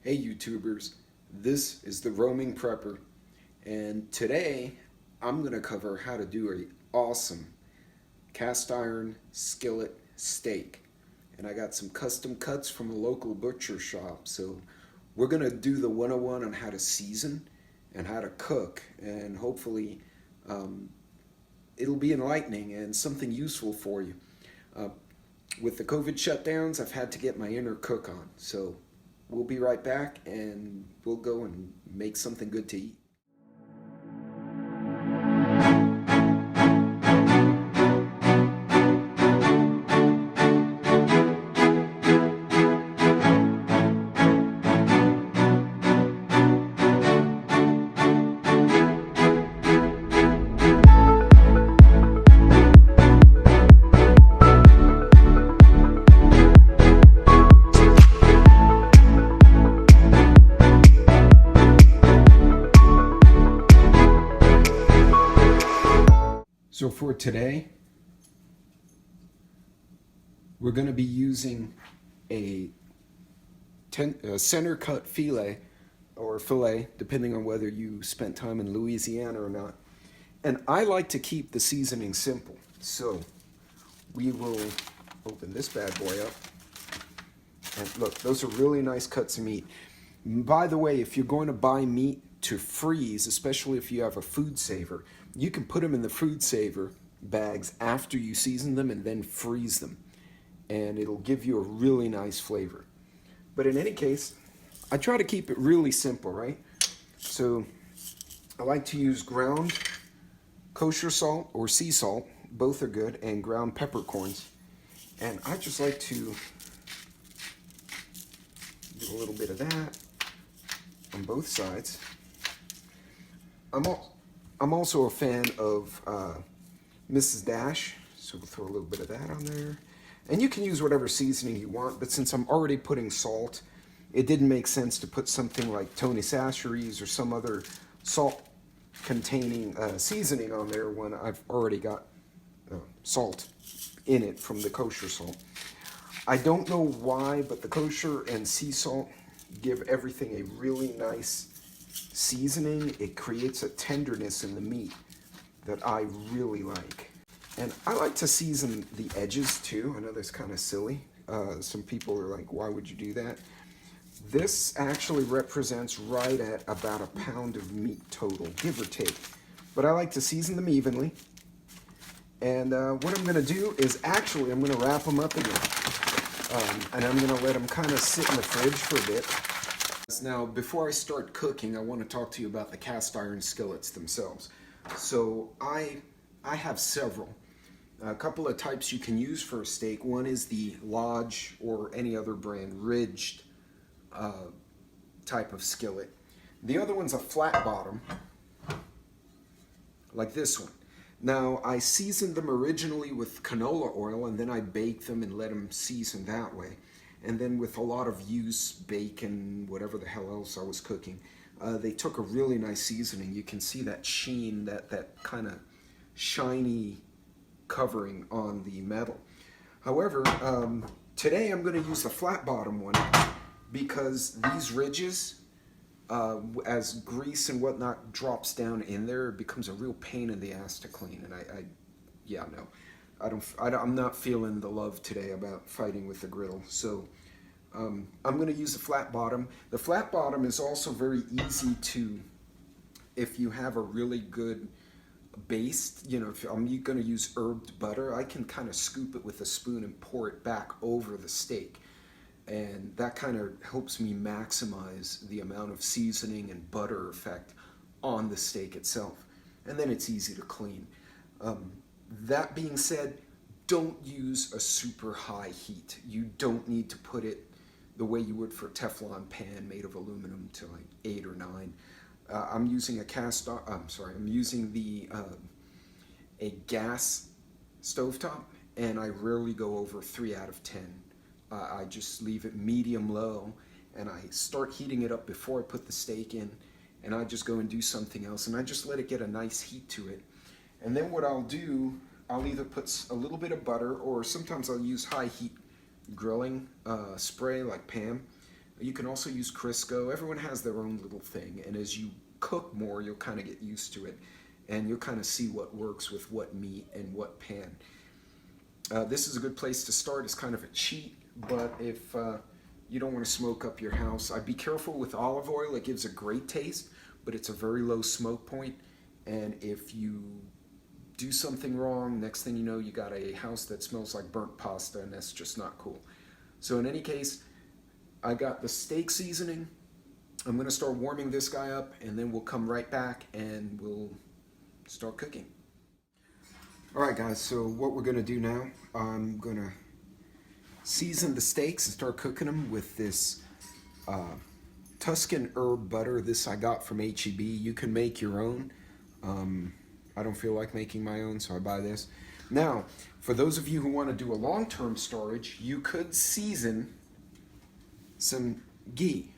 Hey YouTubers, this is the Roaming Prepper, and today I'm going to cover how to do an awesome cast iron skillet steak. And I got some custom cuts from a local butcher shop, so we're going to do the 101 on how to season and how to cook, and hopefully um, it'll be enlightening and something useful for you. Uh, with the COVID shutdowns, I've had to get my inner cook on, so we'll be right back and we'll go and make something good to eat. So for today, we're going to be using a center cut filet, or fillet, depending on whether you spent time in Louisiana or not. And I like to keep the seasoning simple. So we will open this bad boy up. And look, those are really nice cuts of meat. By the way, if you're going to buy meat to freeze, especially if you have a food saver, you can put them in the food saver bags after you season them and then freeze them. And it'll give you a really nice flavor. But in any case, I try to keep it really simple, right? So I like to use ground kosher salt or sea salt, both are good, and ground peppercorns. And I just like to do a little bit of that on both sides. I'm also a fan of Mrs. Dash, so we'll throw a little bit of that on there. And you can use whatever seasoning you want, but since I'm already putting salt, it didn't make sense to put something like Tony Chachere's or some other salt-containing seasoning on there when I've already got salt in it from the kosher salt. I don't know why, but the kosher and sea salt give everything a really nice seasoning. It creates a tenderness in the meat that I really like. And I like to season the edges too. I know that's kind of silly. Some people are like, why would you do that? This actually represents right at about a pound of meat total, give or take. But I like to season them evenly. And what I'm going to do is actually I'm going to wrap them up again. And I'm going to let them kind of sit in the fridge for a bit. Now, before I start cooking, I want to talk to you about the cast iron skillets themselves. So I have several. A couple of types you can use for a steak. One is the Lodge or any other brand ridged type of skillet. The other one's a flat bottom, like this one. Now, I seasoned them originally with canola oil, and then I baked them and let them season that way. And then with a lot of used bacon, whatever the hell else I was cooking, they took a really nice seasoning. You can see that sheen, that kind of shiny covering on the metal. However, today I'm going to use the flat bottom one because these ridges, as grease and whatnot drops down in there, it becomes a real pain in the ass to clean. And I'm not feeling the love today about fighting with the griddle. So I'm going to use the flat bottom. The flat bottom is also very easy to, if you have a really good base, you know, if I'm going to use herbed butter, I can kind of scoop it with a spoon and pour it back over the steak. And that kind of helps me maximize the amount of seasoning and butter effect on the steak itself. And then it's easy to clean. That being said, don't use a super high heat. You don't need to put it the way you would for a Teflon pan made of aluminum to like 8 or 9. I'm using I'm using a gas stovetop, and I rarely go over 3 out of 10. I just leave it medium low, and I start heating it up before I put the steak in, and I just go and do something else, and I just let it get a nice heat to it. And then what I'll do, I'll either put a little bit of butter, or sometimes I'll use high heat grilling spray like Pam. You can also use Crisco. Everyone has their own little thing, and as you cook more, you'll kind of get used to it, and you'll kind of see what works with what meat and what pan. This is a good place to start. It's kind of a cheat, but if you don't want to smoke up your house, I'd be careful with olive oil. It gives a great taste, but it's a very low smoke point, and if you do something wrong, next thing you know, you got a house that smells like burnt pasta, and that's just not cool. So in any case, I got the steak seasoning. I'm going to start warming this guy up, and then we'll come right back and we'll start cooking. All right, guys, so what we're going to do now, I'm going to season the steaks and start cooking them with this Tuscan herb butter. This I got from H-E-B. You can make your own. I don't feel like making my own, so I buy this. Now, for those of you who want to do a long-term storage, you could season some ghee.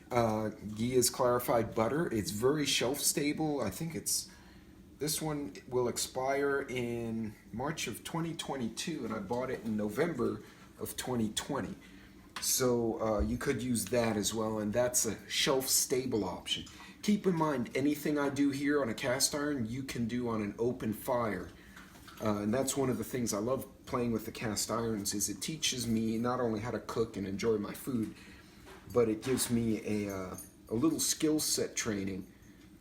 Ghee is clarified butter. It's very shelf-stable. I think this one will expire in March of 2022, and I bought it in November of 2020. So you could use that as well, and that's a shelf-stable option. Keep in mind, anything I do here on a cast iron, you can do on an open fire. And that's one of the things I love playing with the cast irons, is it teaches me not only how to cook and enjoy my food, but it gives me a little skill set training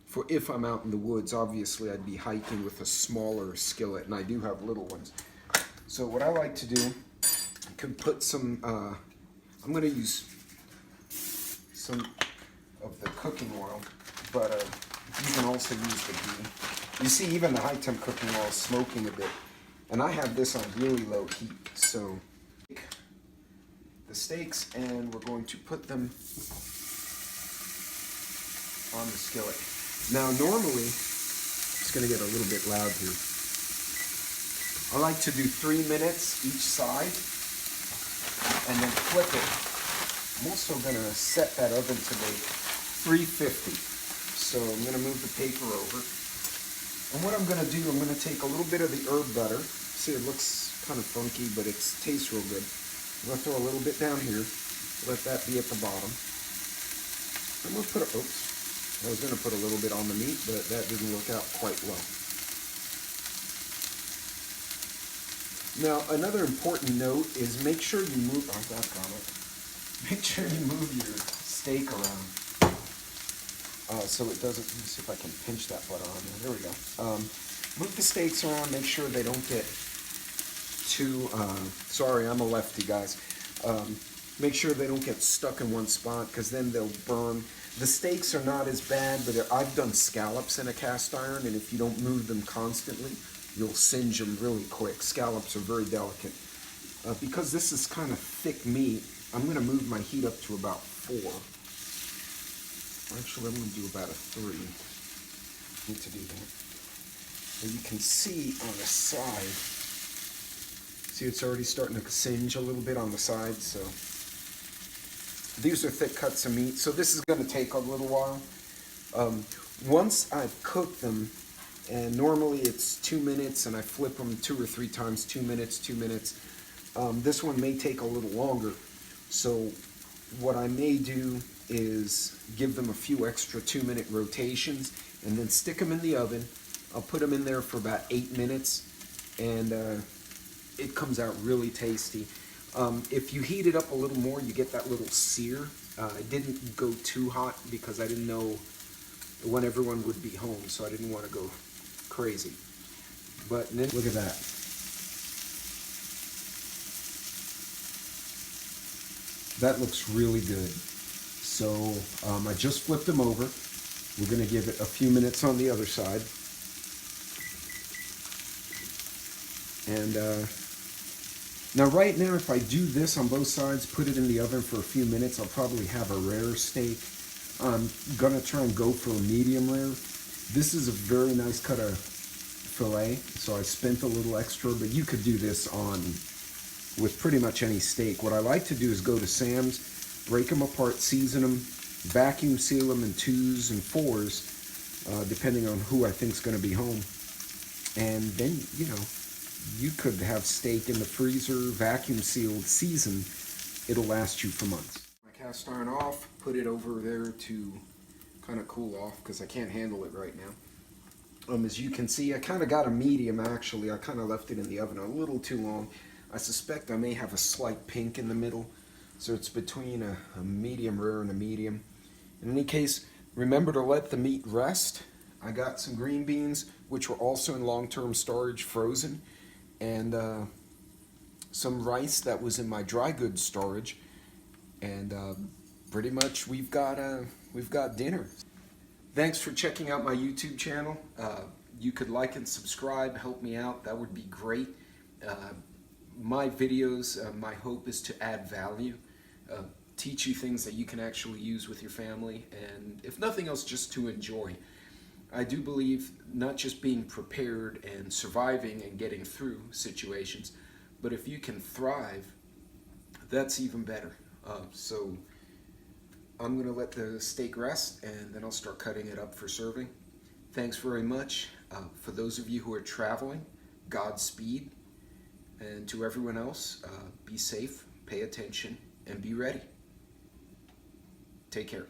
for if I'm out in the woods. Obviously, I'd be hiking with a smaller skillet, and I do have little ones. So what I like to do, I can put some, I'm going to use some of the cooking oil, but you can also use the ghee. You see, even the high temp cooking oil is smoking a bit, and I have this on really low heat. So the steaks, and we're going to put them on the skillet. Now normally, it's going to get a little bit loud here. I like to do 3 minutes each side and then flip it. I'm also going to set that oven to make 350. So I'm going to move the paper over. And what I'm going to do, I'm going to take a little bit of the herb butter. See, it looks kind of funky, but it tastes real good. I'm going to throw a little bit down here. Let that be at the bottom. I'm going to put I was going to put a little bit on the meat, but that didn't work out quite well. Now, another important note is make sure you move, make sure you move your steak around. So it doesn't, let me see if I can pinch that butter on there. There we go. Move the steaks around, make sure they don't get too, sorry, I'm a lefty, guys. Make sure they don't get stuck in one spot, because then they'll burn. The steaks are not as bad, but I've done scallops in a cast iron, and if you don't move them constantly, you'll singe them really quick. Scallops are very delicate. Because this is kind of thick meat, I'm going to move my heat up to about 4. Actually, I'm going to do about a 3. Need to do that. And you can see on the side, see it's already starting to singe a little bit on the side, so these are thick cuts of meat, so this is going to take a little while. Once I've cooked them, and normally it's 2 minutes, and I flip them 2 or 3 times, 2 minutes, 2 minutes. This one may take a little longer, so what I may do is give them a few extra 2-minute rotations and then stick them in the oven. I'll put them in there for about 8 minutes, and it comes out really tasty. If you heat it up a little more, you get that little sear. I didn't go too hot because I didn't know when everyone would be home, so I didn't want to go crazy. But then, look at that. That looks really good. So I just flipped them over. We're going to give it a few minutes on the other side. And now right now, if I do this on both sides, put it in the oven for a few minutes, I'll probably have a rare steak. I'm going to try and go for a medium rare. This is a very nice cut of filet, so I spent a little extra, but you could do this on with pretty much any steak. What I like to do is go to Sam's, break them apart, season them, vacuum seal them in 2s and 4s, depending on who I think is going to be home. And then, you know, you could have steak in the freezer, vacuum sealed, seasoned. It'll last you for months. My cast iron off, put it over there to kind of cool off because I can't handle it right now. As you can see, I kind of got a medium actually. I kind of left it in the oven a little too long. I suspect I may have a slight pink in the middle, so it's between a medium rare and a medium. In any case, remember to let the meat rest. I got some green beans, which were also in long-term storage, frozen, and some rice that was in my dry goods storage, and pretty much we've got dinner. Thanks for checking out my YouTube channel. You could like and subscribe, help me out. That would be great. My videos, my hope is to add value, teach you things that you can actually use with your family, and if nothing else, just to enjoy. I do believe not just being prepared and surviving and getting through situations, but if you can thrive, that's even better. So I'm going to let the steak rest, and then I'll start cutting it up for serving. Thanks very much. For those of you who are traveling, Godspeed. And to everyone else, be safe, pay attention, and be ready. Take care.